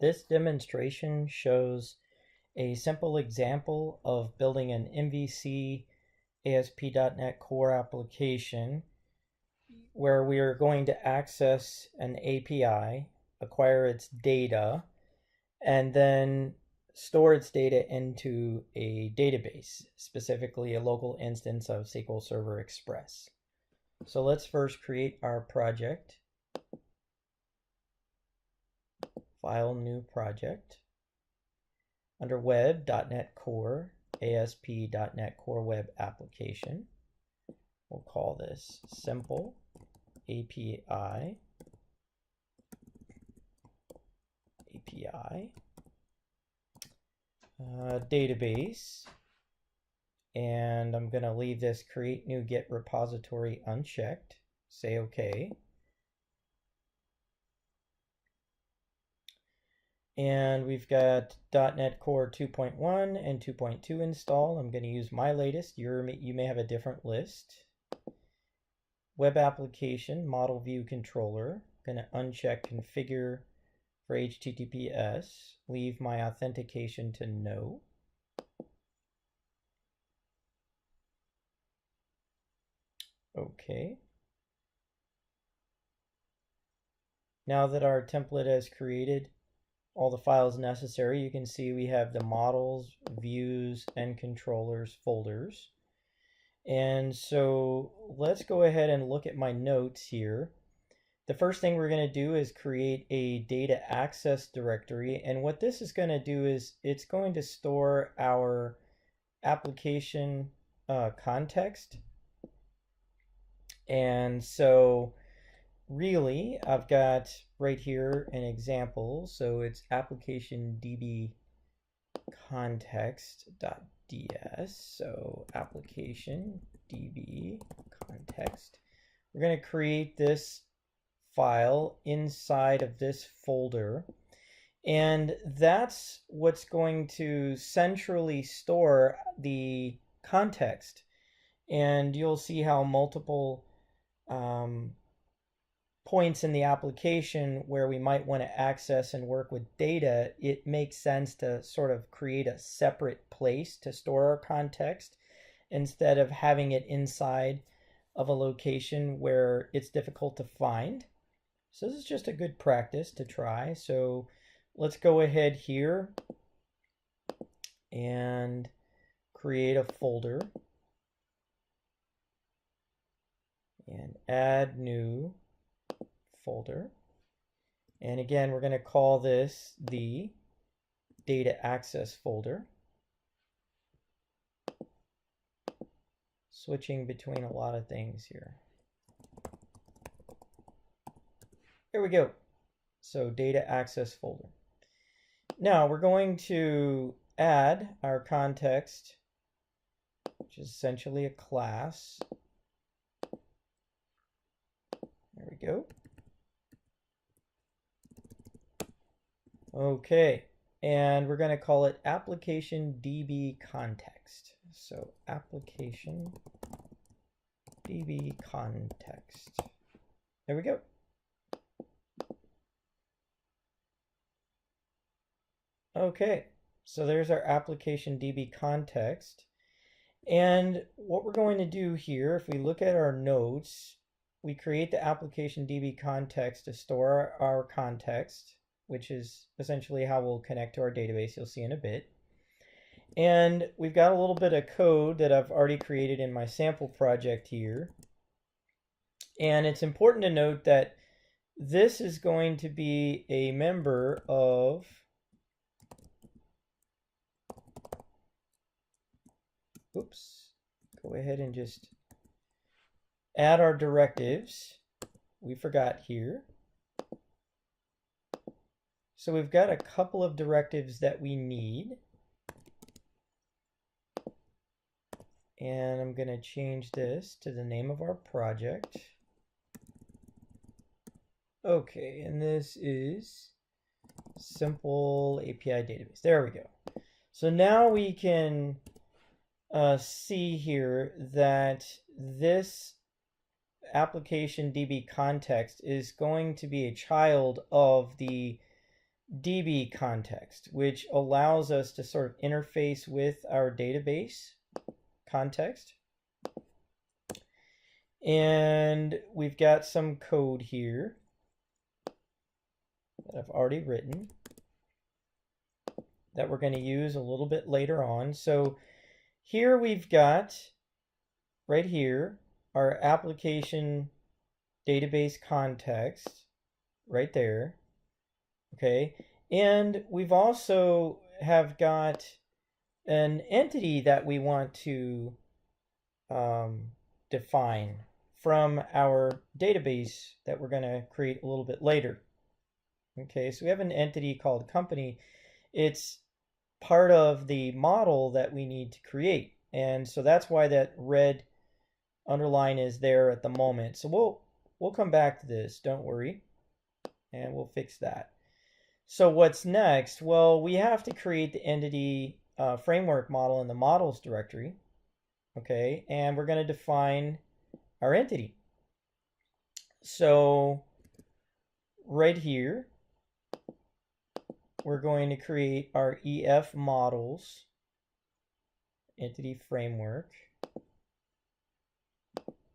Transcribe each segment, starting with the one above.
This demonstration shows a simple example of building an MVC ASP.NET Core application where we are going to access an API, acquire its data, and then store its data into a database, specifically a local instance of SQL Server Express. So let's first create our project. File, new project. Under Web, .NET Core, ASP.NET Core Web Application. We'll call this Simple API. Database. And I'm going to leave this create new get repository unchecked. Say OK. And we've got .NET Core 2.1 and 2.2 installed. I'm going to use my latest. You may have a different list. Web application, model view controller. I'm going to uncheck configure for HTTPS. Leave my authentication to no. OK. Now that our template is created, all the files necessary, you can see we have the models, views, and controllers folders. And so let's go ahead and look at my notes here. The first thing we're going to do is create a data access directory. And what this is going to do is it's going to store our application context. And so really, I've got right here an example. So it's application db context.ds. So application db context. We're going to create this file inside of this folder. And that's what's going to centrally store the context. And you'll see how multiple points in the application where we might want to access and work with data, it makes sense to sort of create a separate place to store our context instead of having it inside of a location where it's difficult to find. So this is just a good practice to try. So let's go ahead here and create a folder and add new folder. And again, we're going to call this the data access folder. Switching between a lot of things here. There we go. So data access folder. Now we're going to add our context, which is essentially a class. There we go. Okay, and we're going to call it application db context. So application db context. There we go. Okay, so there's our application db context. And what we're going to do here, if we look at our notes, we create the application db context to store our context, which is essentially how we'll connect to our database. You'll see in a bit. And we've got a little bit of code that I've already created in my sample project here. And it's important to note that this is going to be a member of go ahead and just add our directives. We forgot here. So we've got a couple of directives that we need. And I'm going to change this to the name of our project. Okay, and this is simple API database. There we go. So now we can see here that this application DB context is going to be a child of the DB context, which allows us to sort of interface with our database context. And we've got some code here that I've already written that we're going to use a little bit later on. So here we've got, right here, our application database context right there. Okay, and we've also have got an entity that we want to define from our database that we're going to create a little bit later. Okay, so we have an entity called company. It's part of the model that we need to create, and so that's why that red underline is there at the moment. So we'll come back to this, don't worry, and we'll fix that. So what's next? Well, we have to create the entity framework model in the models directory. Okay, and we're going to define our entity. So right here, we're going to create our EF models entity framework,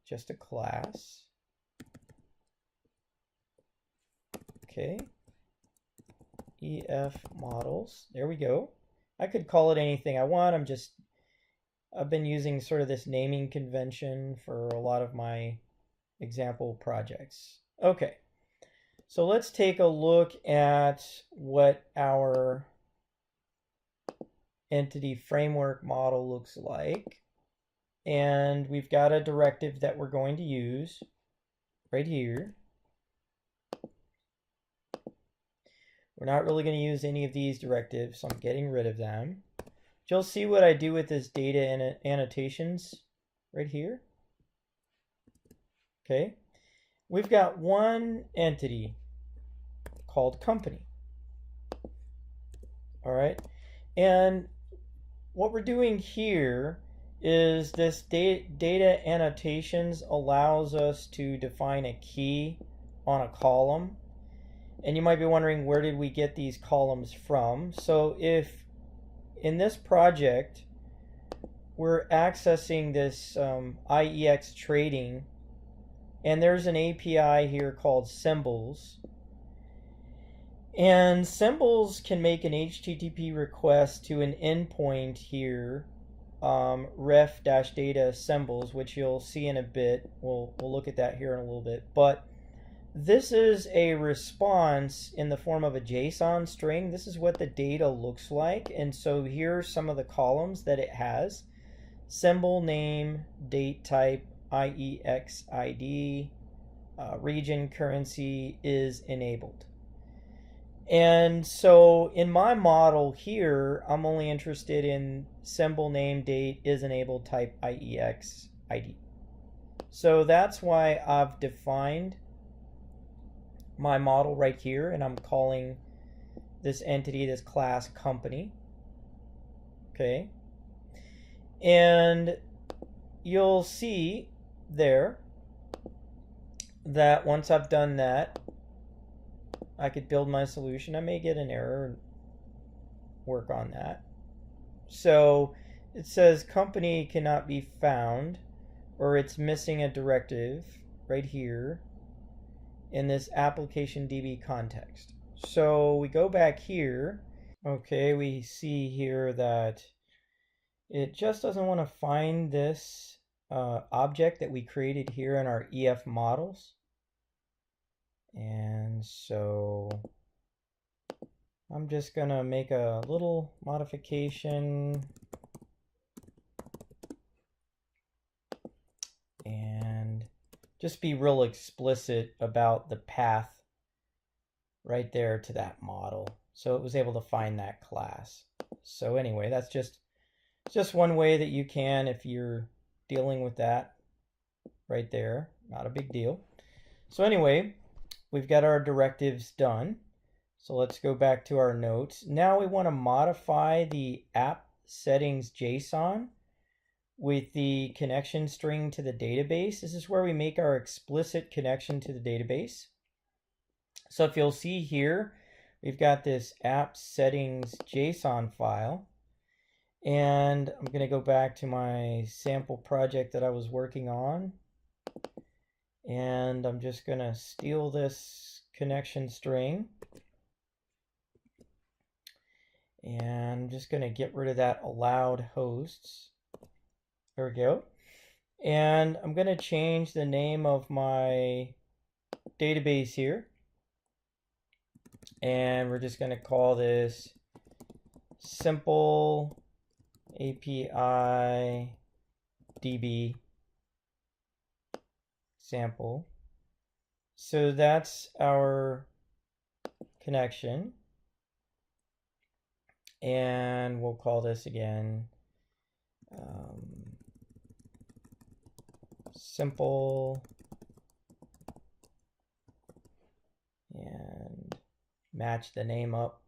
just a class. Okay. EF models. There we go. I could call it anything I want. I've been using sort of this naming convention for a lot of my example projects. Okay. So let's take a look at what our entity framework model looks like. And we've got a directive that we're going to use right here. We're not really going to use any of these directives, so I'm getting rid of them. You'll see what I do with this data and annotations right here. Okay, we've got one entity called company. All right, and what we're doing here is this data annotations allows us to define a key on a column. And you might be wondering, where did we get these columns from? So if in this project we're accessing this IEX trading, and there's an API here called symbols, and symbols can make an HTTP request to an endpoint here, ref-data symbols, which you'll see in a bit. We'll look at that here in a little bit, but this is a response in the form of a JSON string. This is what the data looks like. And so here are some of the columns that it has. Symbol name, date type, IEX ID, region, currency is enabled. And so in my model here, I'm only interested in symbol name, date is enabled, type IEX ID. So that's why I've defined my model right here, and I'm calling this entity, this class, company. Okay, and you'll see there that once I've done that, I could build my solution. I may get an error and work on that. So it says company cannot be found, or it's missing a directive right here in this application DB context. So we go back here. Okay, we see here that it just doesn't want to find this object that we created here in our EF models. And so I'm just going to make a little modification and just be real explicit about the path right there to that model. So it was able to find that class. So anyway, that's just one way that you can, if you're dealing with that right there. Not a big deal. So anyway, we've got our directives done. So let's go back to our notes. Now we want to modify the app settings JSON with the connection string to the database. This is where we make our explicit connection to the database. So if you'll see here, we've got this app settings JSON file. And I'm going to go back to my sample project that I was working on. And I'm just going to steal this connection string. And I'm just going to get rid of that allowed hosts. There we go. And I'm going to change the name of my database here. And we're just going to call this simple API DB sample. So that's our connection. And we'll call this again simple and match the name up.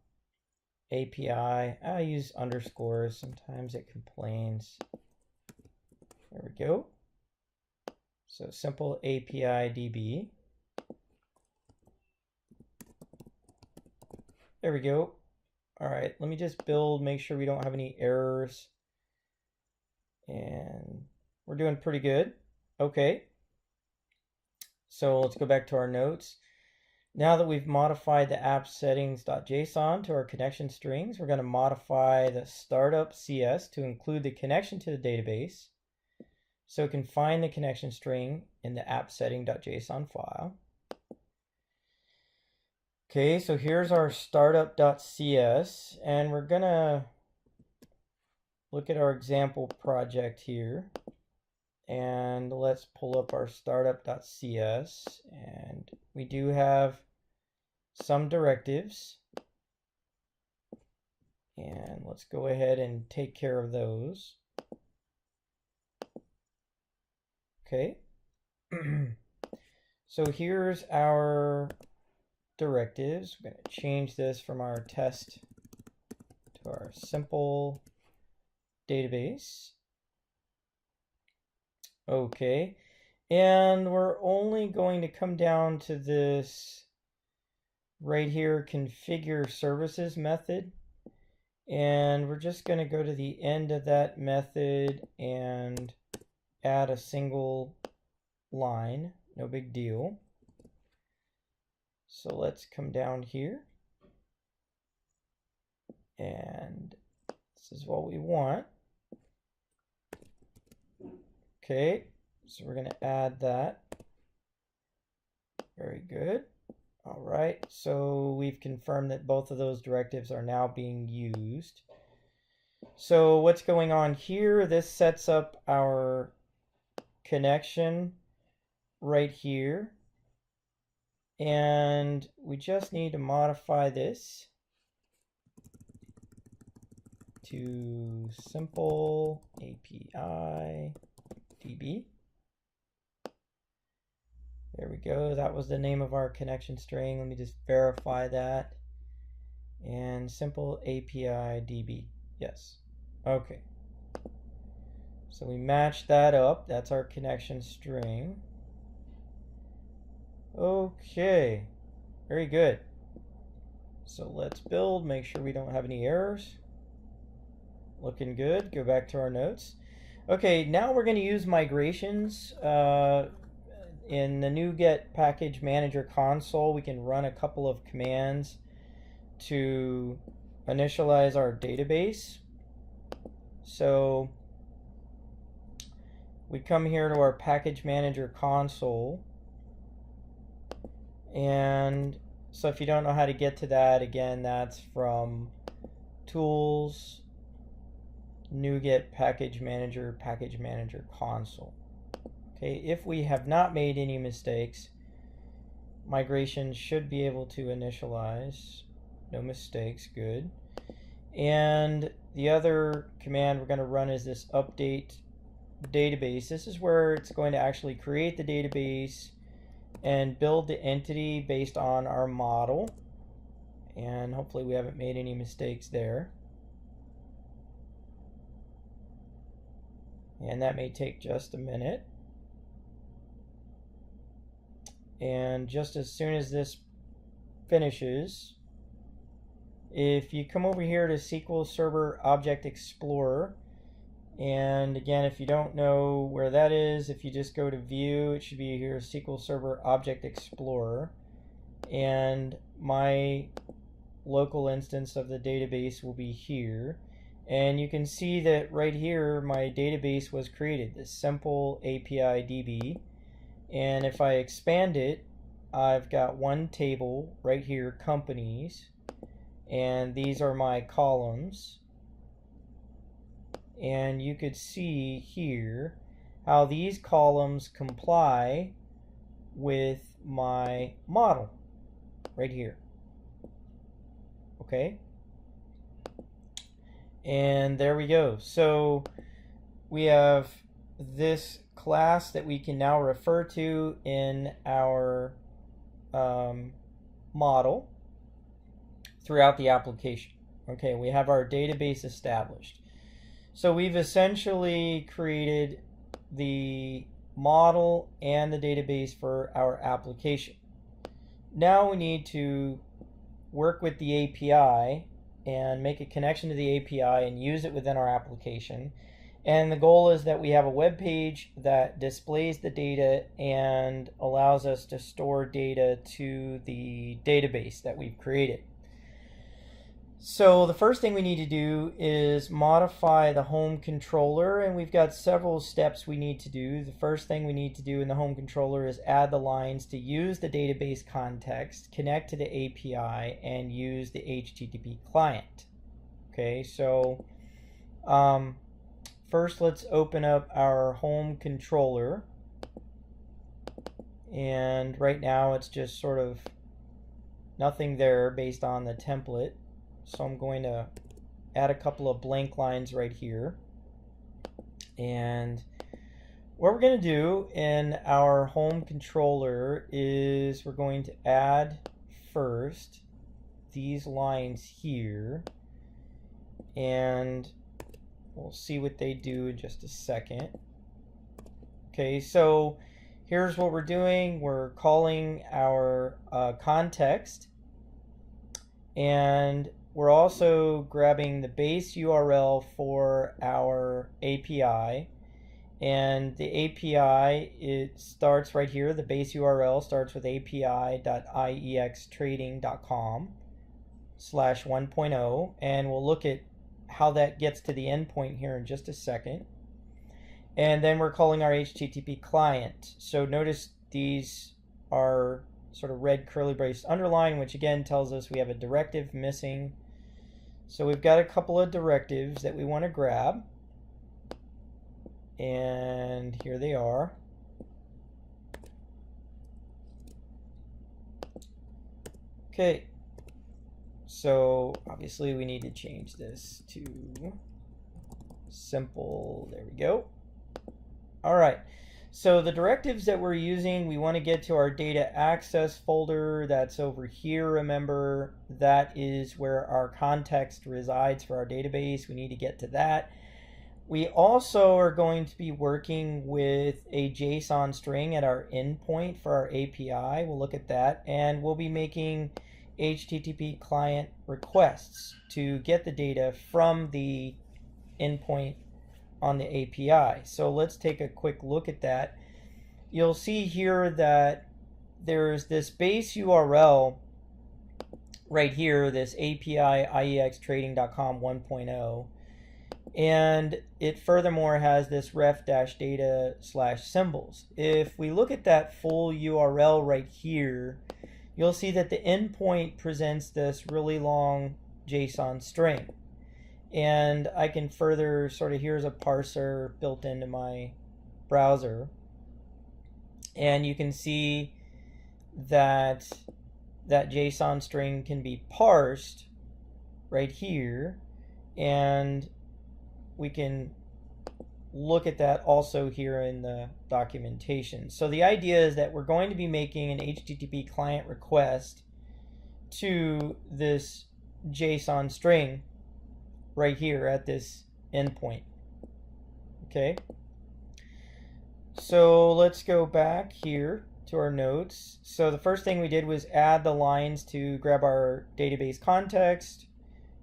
API, I use underscores, sometimes it complains. There we go. So simple API DB. There we go. All right, let me just build, make sure we don't have any errors. And we're doing pretty good. Okay. So let's go back to our notes. Now that we've modified the app settings.json to our connection strings, we're going to modify the startup CS to include the connection to the database so it can find the connection string in the app setting.json file. Okay, so here's our startup.cs, and we're going to look at our example project here. And let's pull up our startup.cs, and we do have some directives. And let's go ahead and take care of those. Okay. So here's our directives. We're going to change this from our test to our simple database. Okay, and we're only going to come down to this right here, configure services method, and we're just going to go to the end of that method and add a single line. No big deal. So let's come down here, and this is what we want. Okay, so we're going to add that. Very good. All right, so we've confirmed that both of those directives are now being used. So what's going on here? This sets up our connection right here. And we just need to modify this to simple API DB. There we go. That was the name of our connection string. Let me just verify that. And simple API DB. Yes. Okay. So we match that up. That's our connection string. Okay. Very good. So let's build, make sure we don't have any errors. Looking good. Go back to our notes. Okay, now we're going to use migrations. In the NuGet package manager console, we can run a couple of commands to initialize our database. So we come here to our package manager console. And so if you don't know how to get to that, again, that's from Tools, NuGet package manager console. Okay, if we have not made any mistakes, migration should be able to initialize. No mistakes, good. And the other command we're going to run is this update database. This is where it's going to actually create the database and build the entity based on our model. And hopefully we haven't made any mistakes there. And that may take just a minute. And just as soon as this finishes, If you come over here to SQL Server Object Explorer, and again, if you don't know where that is, if you just go to View, it should be here, SQL Server Object Explorer, and my local instance of the database will be here. And you can see that right here my database was created, this simple API DB. And if I expand it, I've got one table right here, companies, and these are my columns. And you could see here how these columns comply with my model right here. Okay, and there we go. So we have this class that we can now refer to in our model throughout the application. Okay, we have our database established. So we've essentially created the model and the database for our application. Now we need to work with the API and make a connection to the API and use it within our application. And the goal is that we have a web page that displays the data and allows us to store data to the database that we've created. So the first thing we need to do is modify the home controller, and we've got several steps we need to do. The first thing we need to do in the home controller is add the lines to use the database context, connect to the API, and use the HTTP client. Okay, so first let's open up our home controller, and right now it's just sort of nothing there based on the template. So I'm going to add a couple of blank lines right here. And what we're going to do in our home controller is we're going to add first these lines here. And we'll see what they do in just a second. Okay, so here's what we're doing. We're calling our context. And we're also grabbing the base URL for our API, and the API, it starts right here. The base URL starts with api.iextrading.com/1.0, and we'll look at how that gets to the endpoint here in just a second. And then we're calling our HTTP client. So notice these are sort of red curly brace underline, which again tells us we have a directive missing. So we've got a couple of directives that we want to grab, and here they are. Okay, so obviously we need to change this to simple. There we go. All right. So the directives that we're using, we want to get to our data access folder. That's over here, remember. That is where our context resides for our database. We need to get to that. We also are going to be working with a JSON string at our endpoint for our API. We'll look at that. And we'll be making HTTP client requests to get the data from the endpoint on the API. So let's take a quick look at that. You'll see here that there's this base URL right here, this API iextrading.com 1.0, and it furthermore has this ref-data/symbols. If we look at that full URL right here, you'll see that the endpoint presents this really long JSON string. And I can further sort of, here's a parser built into my browser. And you can see that that JSON string can be parsed right here. And we can look at that also here in the documentation. So the idea is that we're going to be making an HTTP client request to this JSON string right here at this endpoint. Okay, so let's go back here to our notes. So the first thing we did was add the lines to grab our database context.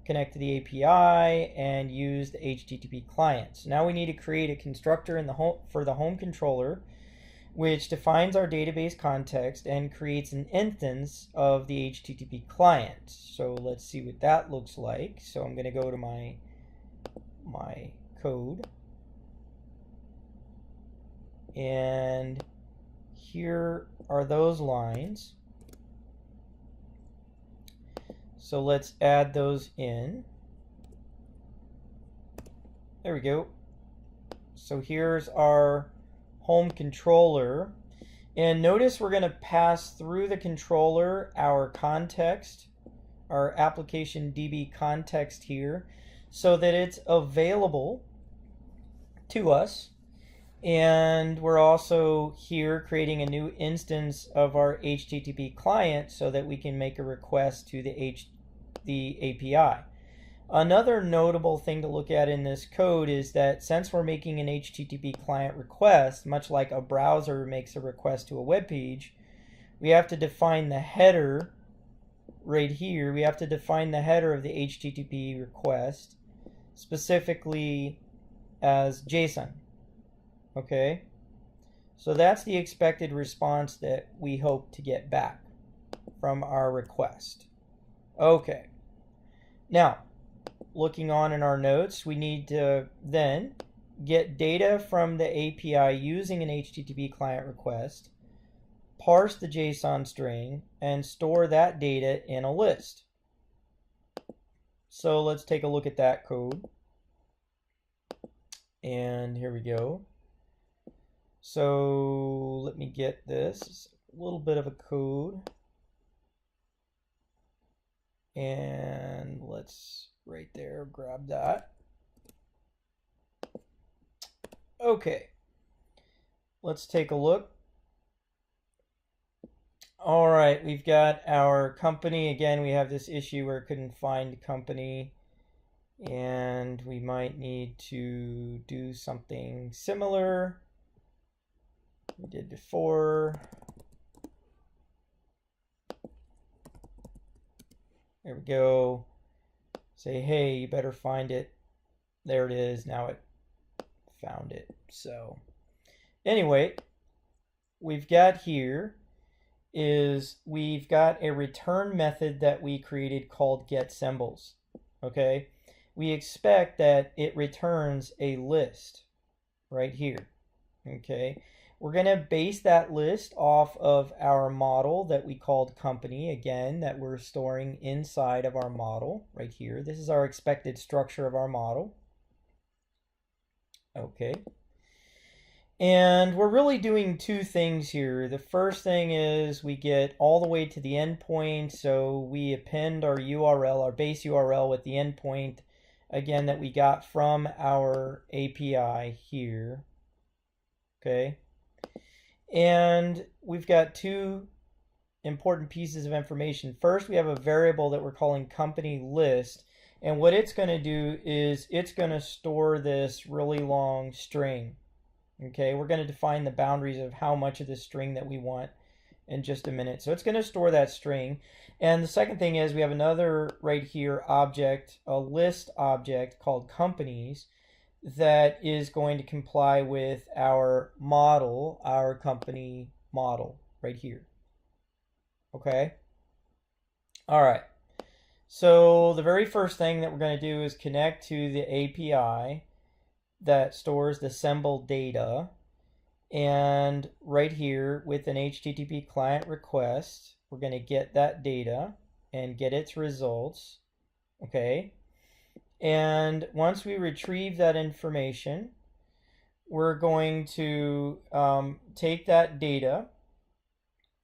connect to the API, and use the HTTP client. So now we need to create a constructor in the home for the home controller, which defines our database context and creates an instance of the HTTP client. So let's see what that looks like. So I'm going to go to my code, and here are those lines. So let's add those in. There we go. So here's our home controller. And notice we're going to pass through the controller our context, our application DB context here, so that it's available to us. And we're also here creating a new instance of our HTTP client so that we can make a request to the API. Another notable thing to look at in this code is that since we're making an HTTP client request, much like a browser makes a request to a web page, we have to define the header right here. We have to define the header of the HTTP request specifically as JSON. Okay? So that's the expected response that we hope to get back from our request. Okay. Now, looking on in our notes, we need to then get data from the API using an HTTP client request, parse the JSON string, and store that data in a list. So let's take a look at that code. And here we go. So let me get this. It's a little bit of a code. And let's right there grab that. Okay, let's take a look. All right, we've got our company. Again, we have this issue where it couldn't find company, and we might need to do something similar we did before. There we go. Say, hey, you better find it. There it is. Now it found it. So anyway, we've got here is we've got a return method that we created called getSymbols. Okay, we expect that it returns a list right here. Okay, we're going to base that list off of our model that we called company, again, that we're storing inside of our model right here. This is our expected structure of our model. Okay. And we're really doing two things here. The first thing is we get all the way to the endpoint, so we append our URL, our base URL with the endpoint, again, that we got from our API here. Okay. And we've got two important pieces of information. First, we have a variable that we're calling company list. And what it's going to do is it's going to store this really long string. Okay, we're going to define the boundaries of how much of this string that we want in just a minute. So it's going to store that string. And the second thing is we have another right here object, a list object called companies, that is going to comply with our model, our company model right here. Okay? All right. So the very first thing that we're going to do is connect to the API that stores the symbol data. And right here with an HTTP client request, we're going to get that data and get its results. Okay? And once we retrieve that information, we're going to take that data.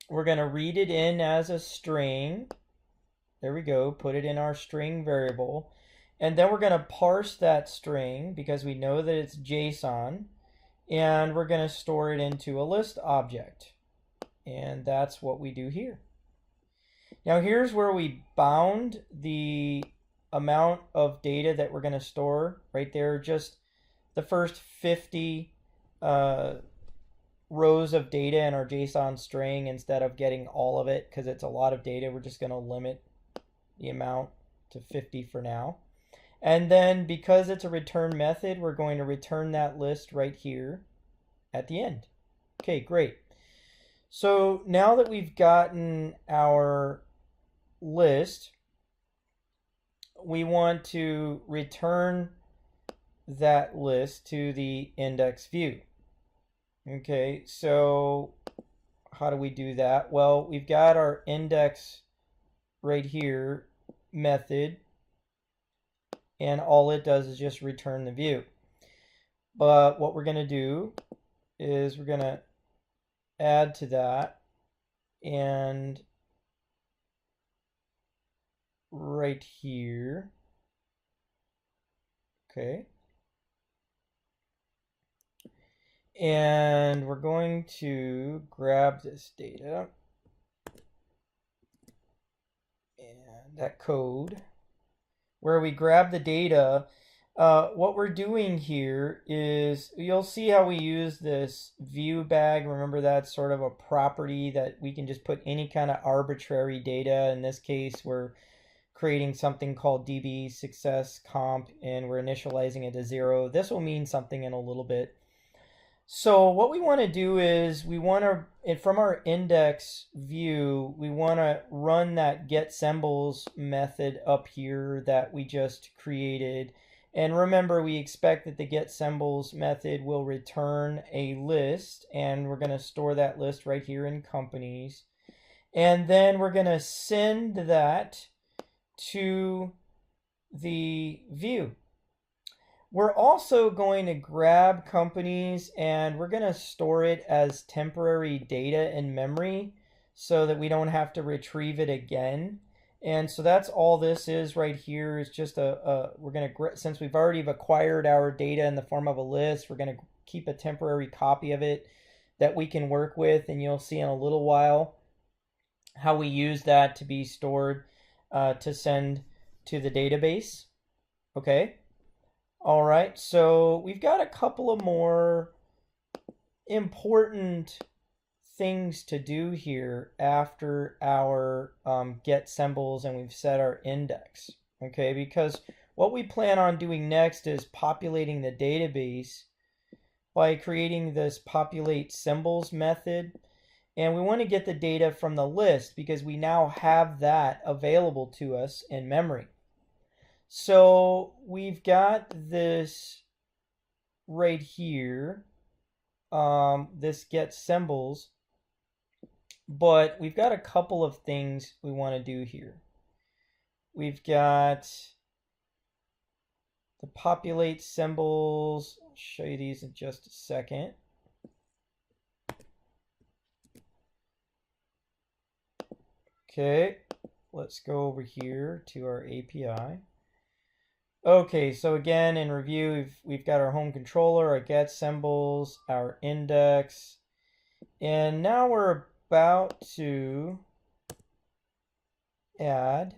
We're going to read it in as a string. There we go. Put it in our string variable. And then we're going to parse that string because we know that it's JSON. And we're going to store it into a list object. And that's what we do here. Now here's where we bound the amount of data that we're going to store right there. Just the first 50 rows of data in our JSON string instead of getting all of it because it's a lot of data. We're just going to limit the amount to 50 for now. And then because it's a return method, we're going to return that list right here at the end. Okay, great. So now that we've gotten our list, we want to return that list to the index view. Okay, so how do we do that? Well, we've got our index right here method, and all it does is just return the view. But what we're going to do is we're going to add to that, and right here, okay, and we're going to grab this data and that code where we grab the data. What we're doing here is, you'll see how we use this view bag. Remember, that's sort of a property that we can just put any kind of arbitrary data. In this case, we're creating something called DB success comp, and we're initializing it to 0. This will mean something in a little bit. So what we want to do is we want to, from our index view, we want to run that get symbols method up here that we just created. And remember, we expect that the get symbols method will return a list, and we're going to store that list right here in companies. And then we're going to send that to the view. We're also going to grab companies, and we're going to store it as temporary data in memory so that we don't have to retrieve it again. And so that's all this is right here, is just we're going to, since we've already acquired our data in the form of a list, we're going to keep a temporary copy of it that we can work with, and you'll see in a little while how we use that to be stored to send to the database. Okay. All right, so we've got a couple of more important things to do here after our get symbols and we've set our index. Okay, because what we plan on doing next is populating the database by creating this populate symbols method. And we want to get the data from the list because we now have that available to us in memory. So we've got this right here, this get symbols, but we've got a couple of things we want to do here. We've got the populate symbols. I'll show you these in just a second. Okay, let's go over here to our API. Okay, so again, in review, we've got our home controller, our get symbols, our index, and now we're about to add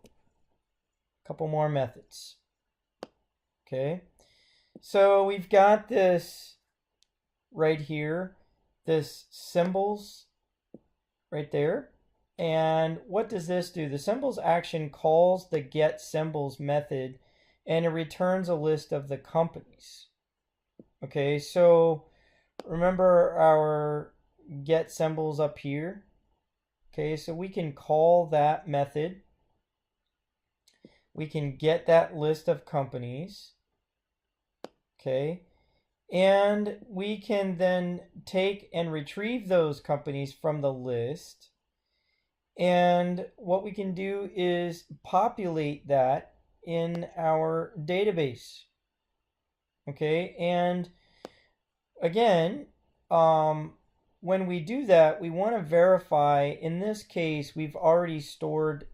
a couple more methods. Okay, so we've got this right here, this symbols right there. And what does this do? The symbols action calls the get symbols method, and it returns a list of the companies. Okay, so remember our get symbols up here. Okay, so we can call that method. We can get that list of companies. Okay, and we can then take and retrieve those companies from the list. And what we can do is populate that in our database. Okay, and again, when we do that, we want to verify. In this case, we've already stored,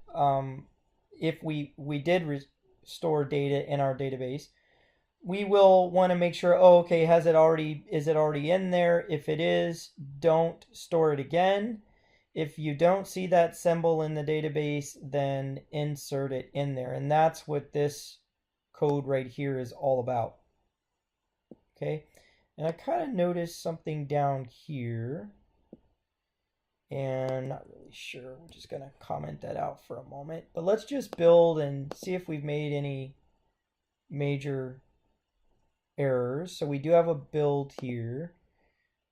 if we did store data in our database, we will want to make sure, okay, is it already in there? If it is, don't store it again. If you don't see that symbol in the database, then insert it in there. And that's what this code right here is all about. Okay, and I kind of noticed something down here. And not really sure. We're just going to comment that out for a moment. But let's just build and see if we've made any major errors. So we do have a build here,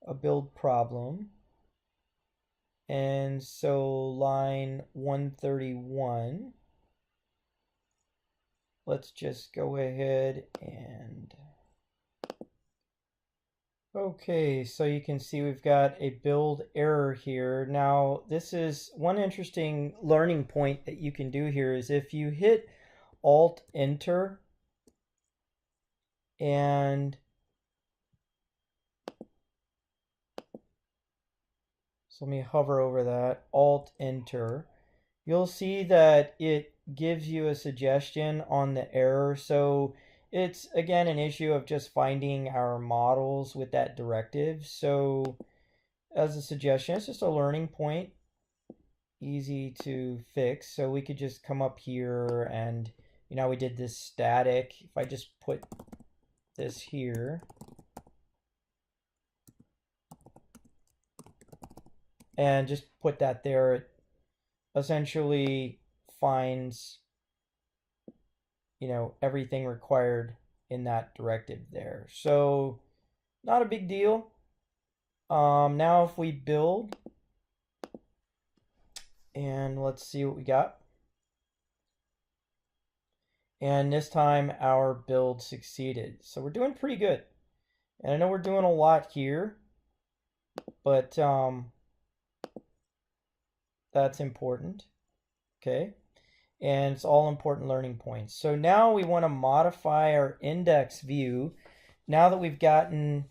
a build problem. And so line 131, let's just go ahead and, okay, so you can see we've got a build error here. Now, this is one interesting learning point that you can do here is if you hit Alt Enter and so let me hover over that, Alt Enter, you'll see that it gives you a suggestion on the error. So it's again an issue of just finding our models with that directive. So as a suggestion, it's just a learning point, easy to fix. So we could just come up here and, you know, we did this static. If I just put this here, and just put that there, it essentially finds, you know, everything required in that directive there. So not a big deal. Now if we build and let's see what we got. And this time our build succeeded. So we're doing pretty good. And I know we're doing a lot here, but that's important. Okay. And it's all important learning points. So now we want to modify our index view. Now that we've gotten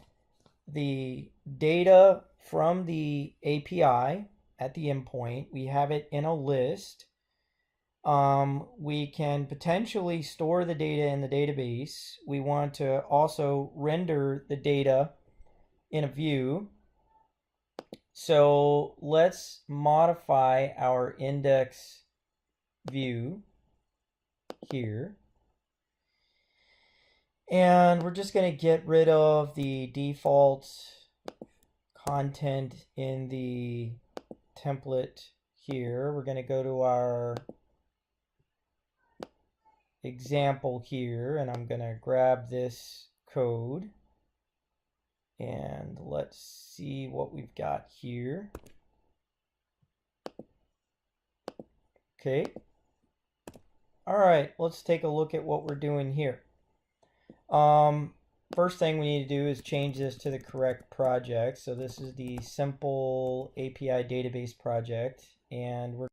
the data from the API at the endpoint, we have it in a list. We can potentially store the data in the database. We want to also render the data in a view. So let's modify our index view here. And we're just going to get rid of the default content in the template here. We're going to go to our example here, and I'm going to grab this code. And let's see what we've got here. Okay. All right, let's take a look at what we're doing here. First thing we need to do is change this to the correct project. So this is the simple API database project, and we're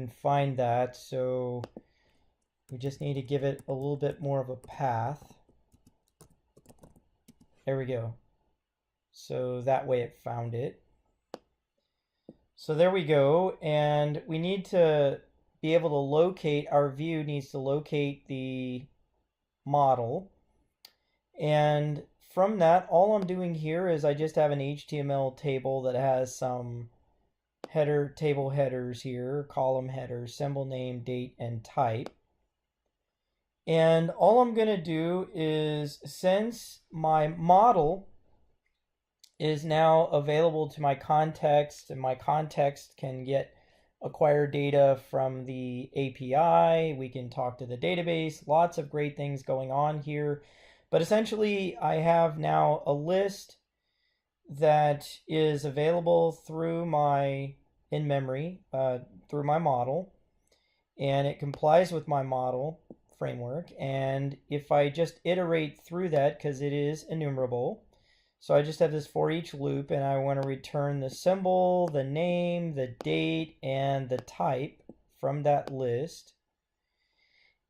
can find that. So we just need to give it a little bit more of a path. There we go. So that way it found it. So there we go. And we need to be able to locate, our view needs to locate the model. And from that, all I'm doing here is I just have an HTML table that has some header, table headers here, column headers, symbol name, date, and type. And all I'm going to do is, since my model is now available to my context, and my context can acquire data from the API, we can talk to the database, lots of great things going on here. But essentially, I have now a list that is available through my in-memory, through my model, and it complies with my model framework. And if I just iterate through that, because it is enumerable, so I just have this for each loop, and I want to return the symbol, the name, the date, and the type from that list.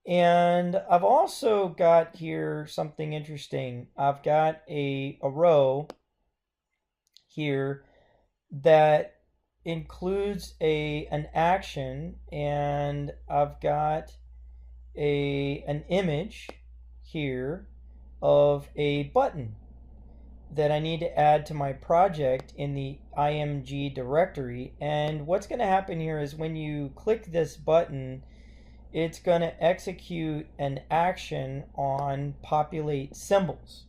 And I've also got here something interesting. I've got a row here that includes an action, and I've got an image here of a button that I need to add to my project in the IMG directory. And what's going to happen here is when you click this button, it's going to execute an action on populate symbols.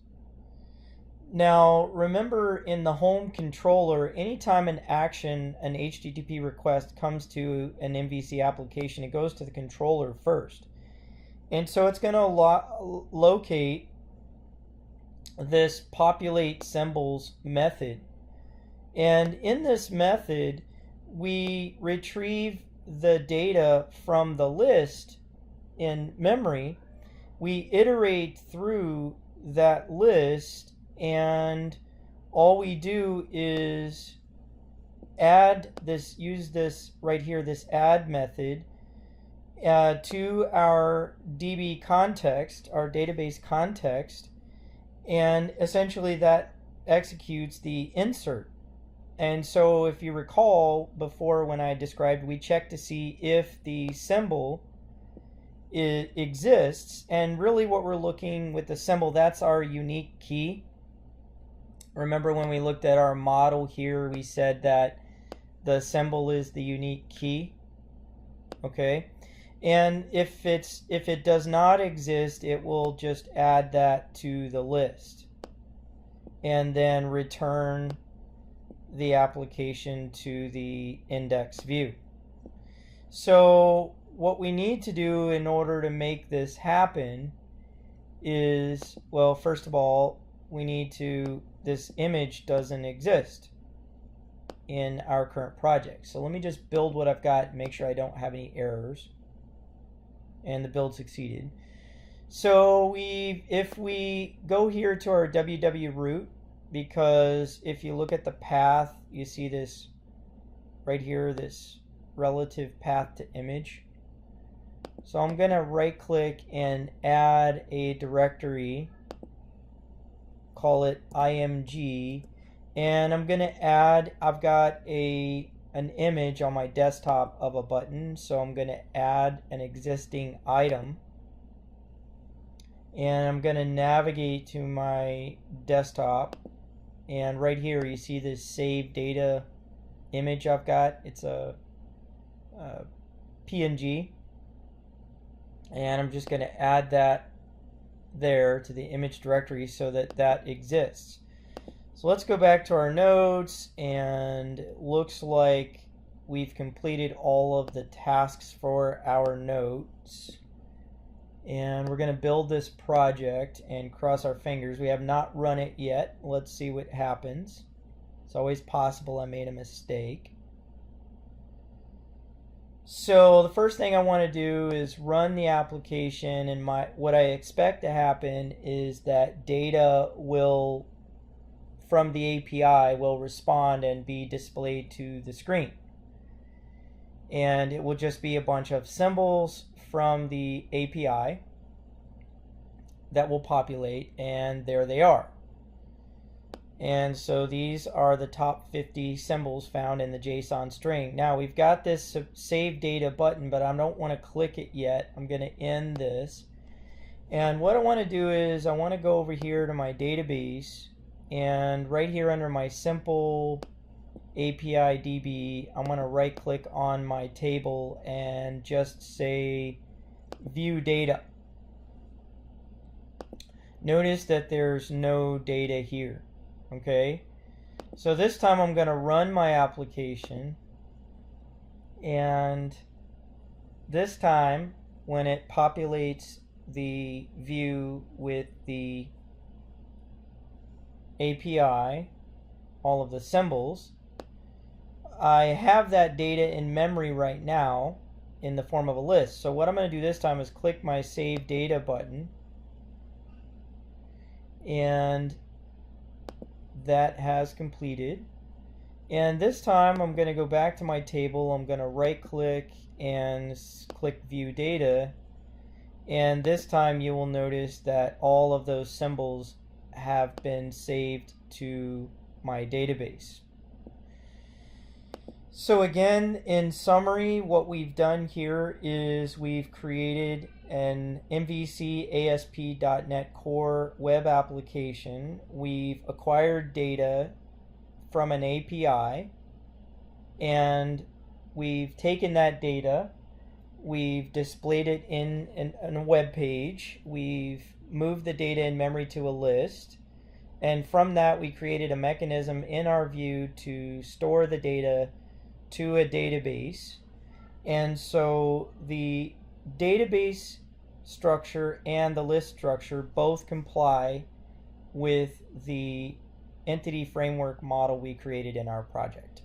Now, remember, in the home controller, anytime an action, an HTTP request comes to an MVC application, it goes to the controller first. And so it's going to locate this populate symbols method. And in this method, we retrieve the data from the list in memory. We iterate through that list, and all we do is add this, use this right here, this add method to our DB context, our database context, and essentially that executes the insert. And so if you recall before, when I described, we check to see if the symbol exists, and really what we're looking with the symbol, that's our unique key. Remember when we looked at our model here, we said that the symbol is the unique key. Okay, and if it does not exist, it will just add that to the list and then return the application to the index view. So what we need to do in order to make this happen is, well, first of all, we need to, this image doesn't exist in our current project. So let me just build what I've got and make sure I don't have any errors. And the build succeeded. So if we go here to our www root, because if you look at the path, you see this right here, this relative path to image. So I'm going to right click and add a directory, call it IMG, and I'm going to add, I've got an image on my desktop of a button, so I'm going to add an existing item, and I'm going to navigate to my desktop, and right here you see this save data image I've got. It's a PNG, and I'm just going to add that there to the image directory so that that exists. So let's go back to our notes, and it looks like we've completed all of the tasks for our notes. And we're going to build this project and cross our fingers. We have not run it yet. Let's see what happens. It's always possible I made a mistake. So the first thing I want to do is run the application, and what I expect to happen is that data will, from the API, will respond and be displayed to the screen. And it will just be a bunch of symbols from the API that will populate, and there they are. And so these are the top 50 symbols found in the JSON string. Now we've got this save data button, but I don't want to click it yet. I'm going to end this. And what I want to do is I want to go over here to my database, and right here under my simple API DB, I'm going to right click on my table and just say view data. Notice that there's no data here. Okay, so this time I'm going to run my application, and this time when it populates the view with the API, all of the symbols, I have that data in memory right now in the form of a list. So what I'm going to do this time is click my save data button, and that has completed. And this time I'm going to go back to my table. I'm going to right click and click view data, And this time you will notice that all of those symbols have been saved to my database. So again, in summary, what we've done here is we've created an MVC ASP.NET Core web application. We've acquired data from an API, and we've taken that data, we've displayed it in a web page, we've moved the data in memory to a list, and from that we created a mechanism in our view to store the data to a database. And so the database structure and the list structure both comply with the entity framework model we created in our project.